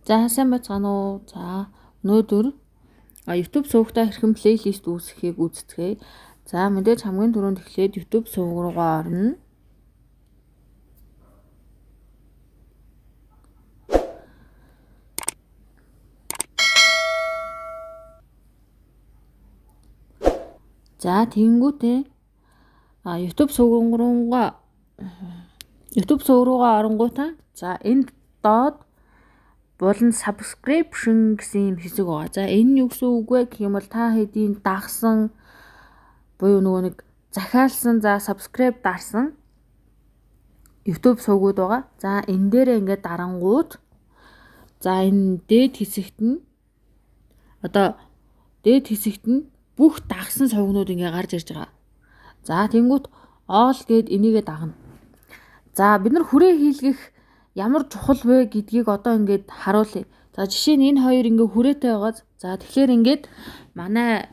За сайн байцгаана уу. За өнөөдөр YouTube сувгатаа хэрхэн плейлист үүсгэхийг үздэхээ. За мэдээж хамгийн түрүүнд эхлээд YouTube сувг руугаа орно. За тэгэнгүүтээ YouTube сувг руугаа оронгуудаа за энд доод болон subscription гэсэн юм хэсэг байгаа. За энэ нь юу гэсэн үг вэ гэх юм бол та хэдийн дагсан буюу нөгөө нэг захиалсан за subscribe дарсан YouTube сувгууд байгаа. За энэ дээр ингээд дарангууд за энэ дээд хэсэгт нь бүх дагсан сувгнууд ингээ гарч ирж байгаа. За тэнгуут all гэд энийгээ дагна. За бид нар хүрээ хийлгэх ямар чухал вэ гэдгийг одоо ингээд харуулъя. За жишээ нь энэ хоёр ингээ хүрээтэй байгаа. За тэгэхээр ингээд манай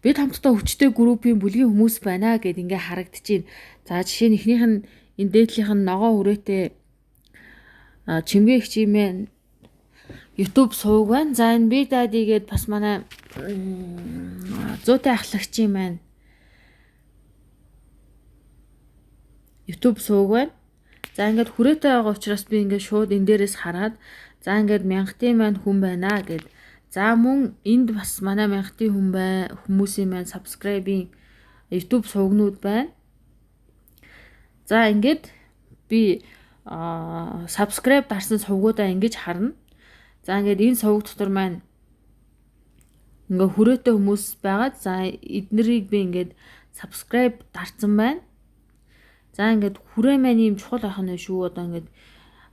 бид хамтдаа хүчтэй группийн бүлгийн хүмүүс байна гэд ингээ харагдчихээн. За жишээ нь эхнийх нь энэ дээдлийнх нь ногоо хүрээтэй чимгээ хчимээ YouTube сувг байна. За энэ би дади гээд бас манай зүйтэй ахлагчийн маань YouTube сувг байна. За ингээд хүрээтэй байгаа учраас би ингээд шууд энэ дээрээс хараад за ингээд мянгатын маань хүн байна гэд. За мөн энд бас манай мянгатын хүмүүсийн маань subscribe-ийн YouTube сувгнууд байна. За ингээд би subscribe дарсан сувгуудаа ингэж харна. За ингээд энэ сувг дотор маань ингээ хүрээтэй хүмүүс байгаа. За эднэрийг би ингээд subscribe дарсан байна. За ингээд хүрээ маань ийм чухал байх нь шүү. Одоо ингээд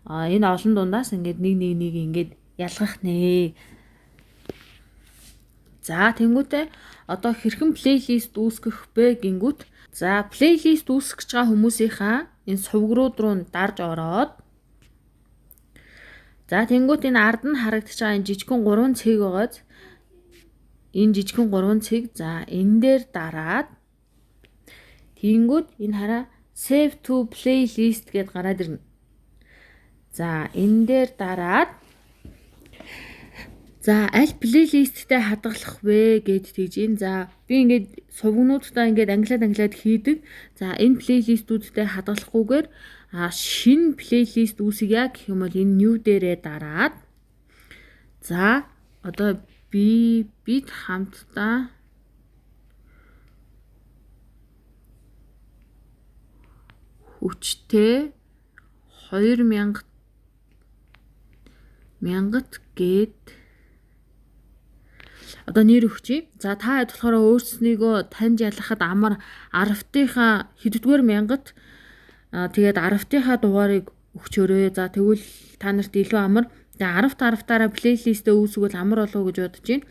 энэ олон дундаас ингээд нэг ингээд ялгах нэ. За тэнгуүтээ одоо хэрхэн плейлист үүсгэх бэ гингүүт. За плейлист үүсгэж байгаа хүмүүсийнхаа энэ сувгрууд руу дарж ороод за тэнгуүт энэ ард нь харагдаж байгаа энэ жижигхэн 3 цэг байгааз энэ жижигхэн 3 цэг за энэ дээр дараад тэнгуүт энэ хараа save to playlist гэд гараад ирнэ. За энэ дээр дараад за аль плейлисттэй хадгалах вэ гэд тэгж энэ. За би ингээд сувгнуудаа ингээд англиад хийдэг. За энэ плейлистүүдтэй хадгалахгүйгээр шинэ плейлист үүсгэе гэх юм бол энэ new дээрээ дараад за одоо бид хамтдаа хүчтэй 2000 гээд одоо нэр өгчий. За та хэд болохоор өөрснийгөө таньж ялгахад амар 10-ийнхаа хэддүгээр мянгат тэгээд 10-ийнхаа дугаарыг өгчөөрэй. За тэгвэл та нарт илүү амар. За 10-10-аараа плейлистээ үүсгвэл амар болов уу гэж бодож байна.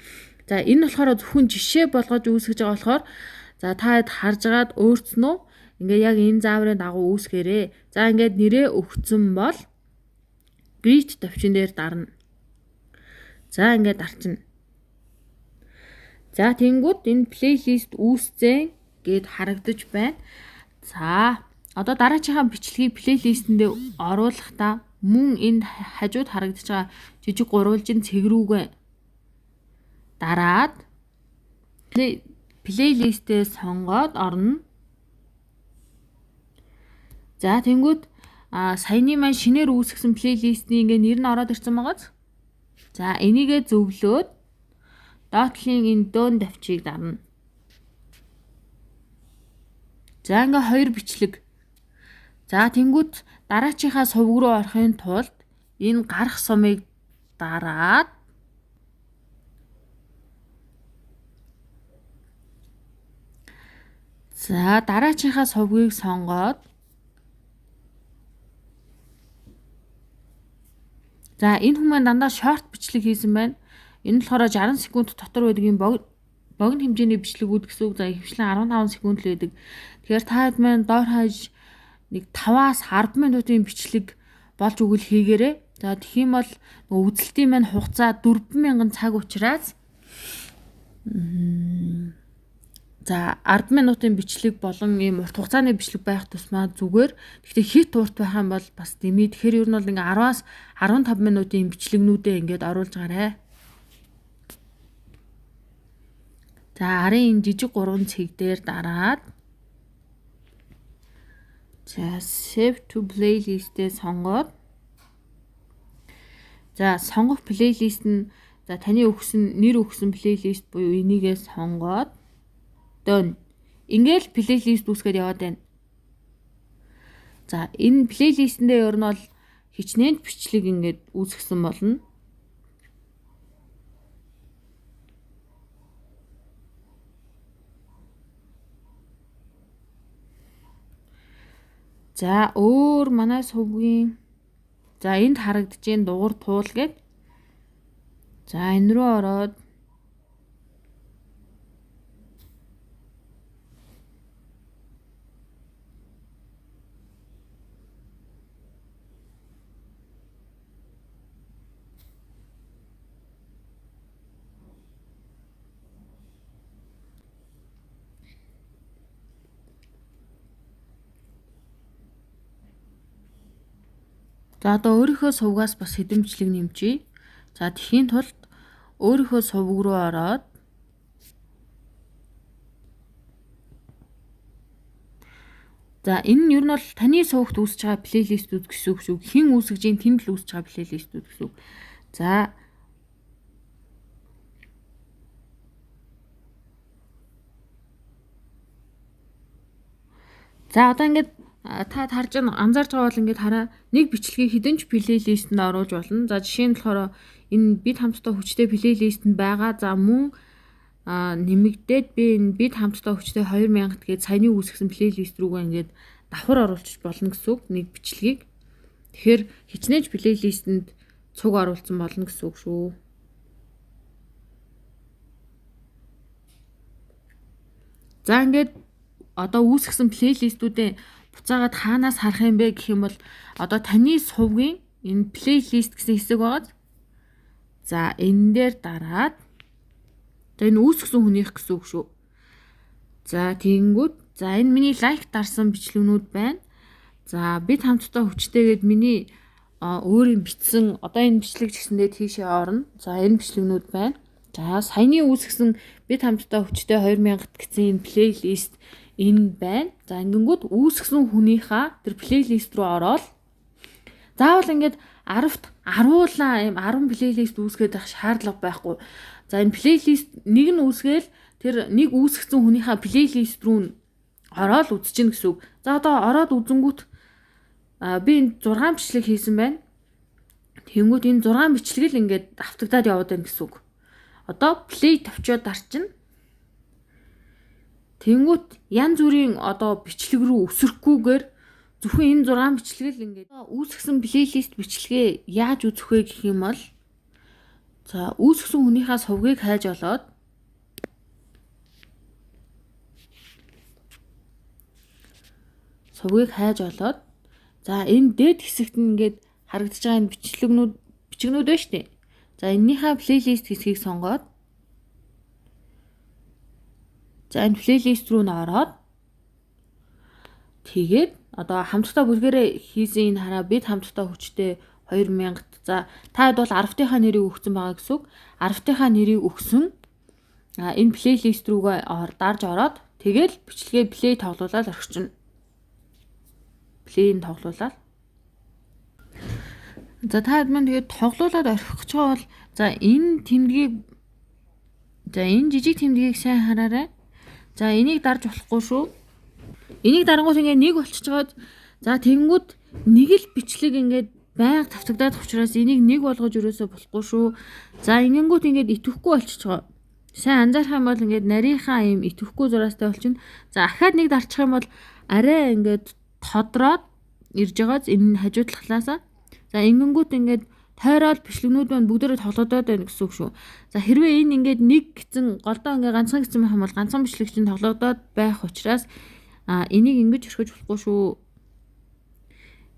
За энэ болохоор зөвхөн жишээ болгож үүсгэж байгаа болохоор за та хэд харжгаад өөрснөө ингээ яг энэ зааврын дагуу үүсгээрэй. За ингээд нэрээ өгсөн бол greet төвчин дээр дарна. За ингээд дарчна. За тэнгууд энэ плейлист үүсцэн гэд харагдаж байна. За одоо дараачихаа бичлэгийг плейлистэндээ оруулахдаа мөн энд хажууд харагдаж байгаа жижиг гурвалжин цэг рүүгээ дараад плейлистээ сонгоод орно. За тэнгууд саяны маань шинээр үүсгэсэн плейлистний ингээ нэр нь ороод ирсэн байгааз. За энийгээ зөвлөөд доотлын энэ дөөн давчийг дарна. За ингээ хоёр бичлэг. За тэнгууд дараачихаа сувг руу орохын тулд энэ гарах сумыг дараад за дараачихаа сувгийг сонгоод за энэ хүмүүс дандаа шорт бичлэг хийсэн байна. Энэ болохоор 60 секунд дотор байдаг юм богино хэмжээний бичлэгүүд гэсэн үг. За ихэвчлэн 15 секунд л байдаг. Тэгэхээр та хэд маань доор хаяж нэг 5-аас 10 минутын бичлэг болж өгөл хийгээрэй. За тэгэх юм бол үзэлтийн маань хугацаа 4000 цаг учраас За 10 минутын бичлэг болон ийм урт хугацааны бичлэг байх тусмаа зүгээр. Гэхдээ хит урт байх юм бол бас дэмий. Тэгэхээр ер нь бол ингээ 10-аас 15 минутын бичлэгнүүдээ ингээд оруулж гараа. За арын энэ жижиг 3 цэг дээр дараад за save to playlist-ээ сонгоод за сонгох плейлист нь за таны нэр өгсөн плейлист буюу энийгээ сонгоод дөн. Ингээл плейлист үүсгээд яваад байна. За энэ плейлистэндээ ер нь бол хичнээн бичлэг ингээд үүсгэсэн болно. За өөр манай сувгийн за энд харагдаж дугур туул гээд за энэ рүү ороод за одоо өөрийнхөө сувгаас бас хэдэмжлэг нэмжээ. За тэхийн тулд өөрийнхөө сувг руу ороод за энэ нь ер нь бол таны сувгт үүсэж байгаа плейлистүүд гэсэн үг шүү. Хэн үүсгэж ийн тэнд л үүсэж байгаа плейлистүүд гэсэн үг. За одоо ингээд та харж анзаарч байгаа бол ингээд хараа нэг бичлэгийг хэдэн ч плейлистэнд оруулж болно. За жишээ нь болохоор энэ бид хамтдаа хүчтэй плейлистэнд байгаа. За мөн нэмэгдээд би энэ бид хамтдаа хүчтэй 2000 гээд саяны үүсгэсэн плейлист рүүгээ ингээд давхар оруулчих болно гэсэн үг нэг бичлэгийг. Тэгэхээр хичнээн плейлистэнд цуг оруулсан болно гэсэн үг шүү. За ингээд одоо үүсгэсэн плейлистүүдээ буцаагаад хаанаас харах юм бэ гэх юм бол одоо таны сувгийн энэ плейлист гэсэн хэсэг байгаа. За энэ дээр дараад за энэ үүсгэсэн хүнийх гэсэн үг шүү. За тэгэнгүүт за энэ миний лайк дарсан бичлэгнүүд байна. За бид хамтдаа хүчтэйгээд миний өөрийн бичсэн одоо энэ бичлэг гэсэндээ тийшээ орно. За энэ бичлэгнүүд байна. За саяны үүсгэсэн бид хамтдаа хүчтэй 2000 гэсэн энэ плейлист энэ байна. За ингэнгүүт үүсгэсэн хүнийхээ тэр плейлист руу ороод заавал ингээд 10-т аруулаа юм 10 плейлист үүсгээд байх шаардлага байхгүй. За энэ плейлист нэг нь үүсгээл тэр нэг үүсгэсэн хүнийхээ плейлист рүү ороод үзчихнэ гэсэн үг. За одоо ороод үзэнгүүт би энэ 6 бичлэг хийсэн байна. Тэнгүүд энэ 6 бичлэг л ингээд давтагдаад яваад байна гэсэн үг. Одоо плей тавьчаад дарчин. Тэнгүүт янз бүрийн одоо бичлэг рүү өсрөхгүйгээр зөвхөн энэ 6 бичлэг л ингээд үүсгэсэн плейлист бичлэгээ яаж үзэх вэ гэх юм бол за үүсгэсэн хүнийхээ сувгийг хайж олоод за энэ дээд хэсэгт нь ингээд харагдаж байгаа энэ бичлэгнүүд байна шүү дээ. За энэнийхээ плейлист хэсгийг сонгоод за энэ плейлист руу н ороод тэгээд одоо хамтдаа бүлгэрээ хийсэн энэ хараа бид хамтдаа хүчтэй 2000 за таад бол 10-тынхаа нэрийг өгсөн байгаа гэсэн үг. 10-тынхаа нэрийг өгсөн энэ плейлист рүүгээ дарж ороод тэгэл бичлэгээ плей тоглуулаад орчихно. Плейн тоглуулаад за таад маань тэгээд тоглуулаад орхих гэж байгаа бол за энэ тэмдгийг за энэ жижиг тэмдгийг сайн хараарай. За энийг дарж болохгүй шүү. Энийг дарангуут ингээд нэг болчихж байгаа. За тэгэнгүүт нэг л бичлэг ингээд байнга тавтагдаад учраас энийг нэг болгож өрөөсөө болохгүй шүү. За ингэнгүүт ингээд итгэхгүй болчихж байгаа. Сайн анзаарах юм бол ингээд нарийнхаа юм итгэхгүй зураастай болчихно. За ахаад нэг дарчих юм бол арай ингээд тодроод ирж байгааз энэ хажуу талаасаа. За ингэнгүүт ингээд тойроод бичлэгнүүд маань бүгдээрээ тоглодоод байна гэсэн үг шүү. За хэрвээ энэ ингээд нэг гэсэн голдоо ингээд ганцхан гэсэн байх юм бол ганцхан бичлэг чинь тоглодоод байх учраас энийг ингэж өрхөж болохгүй шүү.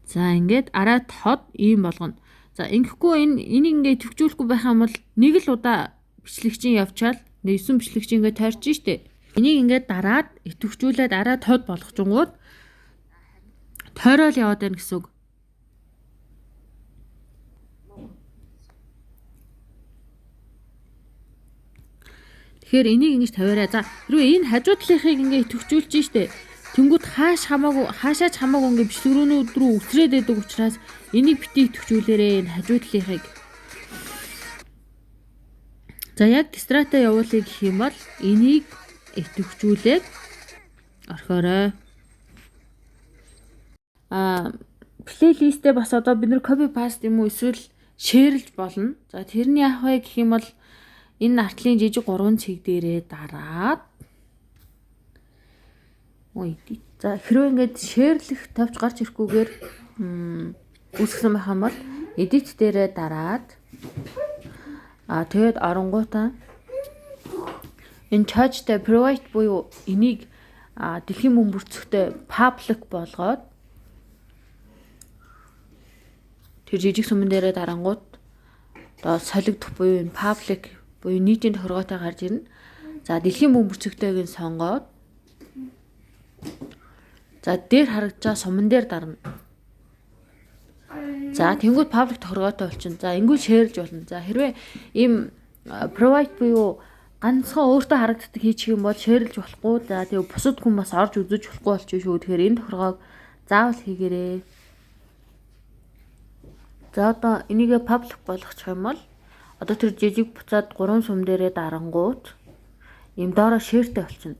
За ингээд арай тод ийм болгоно. За ингэхгүй энийг ингээд төвчүүлэхгүй байх юм бол нэг л удаа бичлэгчин явчаал 9 бичлэгчин ингээд тойрч штэ. Энийг ингээд дараад идэвхжүүлээд арай тод болгочингууд тойрол яваад байна гэсэн үг. Тэгэхээр энийг ингэж тавиараа. За хэрвээ энэ хажуу талынхыг ингээ идэвхжүүлж штэ. Тэнгүүд хаашаач хамаагүй ингээ бичлэгрүүнүүд рүү үсрээд байдаг учраас энийг битгий идэвхжүүлээрээ энэ хажуу талынхыг. За яг дистрата явуулъя гэх юм бол энийг идэвхжүүлээд орхиорой. Плейлистээ бас одоо бид нэр copy paste юм уу эсвэл шеэрлж болно. За тэрний яах вэ гэх юм бол энэ артлын жижиг 3 цэг дээрээ дараад за хэрвээ ингээд шеэрлэх тавьж гарч ирэхгүйгээр үүсгэсэн байх юм бол edit дээрээ дараад тэгээд оронгуудаа энэ charge-тэй private буюу энийг дэлхийн бөмбөрцөгтэй public болгоод тэр жижиг сүмэн дээрээ дарангууд одоо солигдох буюу энэ public буюу нийтийн тохиргоотой гарч ирнэ. За дэлхийн бөмбөрцөгтэйг нь сонгоод за дээр харагдаж байгаа суман дээр дарна. За тэнгууд public тохиргоотой болчихно. За ингүүл шеэрлж болно. За хэрвээ ийм private буюу ганцхан өөртөө харагддаг хийчих юм бол шеэрлж болохгүй. За тэгээ бусад хүн бас орж үзэж болохгүй болчих шүү. Тэгэхээр энэ тохиргоог заавал хийгээрэй. За одоо энийгээ public болгочих юм бол одоо тэр жижиг буцаад 3 сум дээрээ дарангууд ийм доороо шеэртэй болчихно.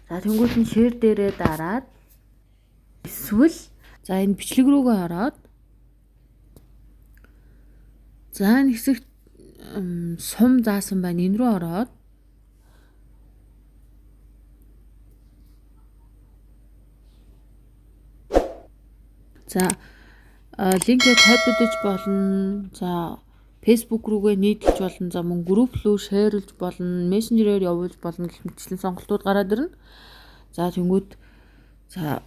За тэнгууд нь шеэр дээрээ дараад эсвэл за энэ бичлэг рүүгээ ороод за энэ хэсэгт сум заасан байна. Энэ рүү ороод за линкээ копидж болно. За Facebook рүүгээ нийтлж болно. За мөн групп рүү шеэрлж болно. Мессенжерээр явуулж болно гэх мэтчлэн сонголтууд гараад ирнэ. За тэнгууд за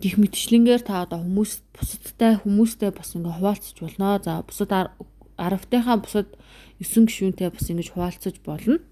гих мэтчлэнгээр та одоо хүмүүстэй бас ингээ хуваалцаж болно. За бусад 10-тайхаа бусад 9 гишүүнтэй бас ингэж хуваалцаж болно.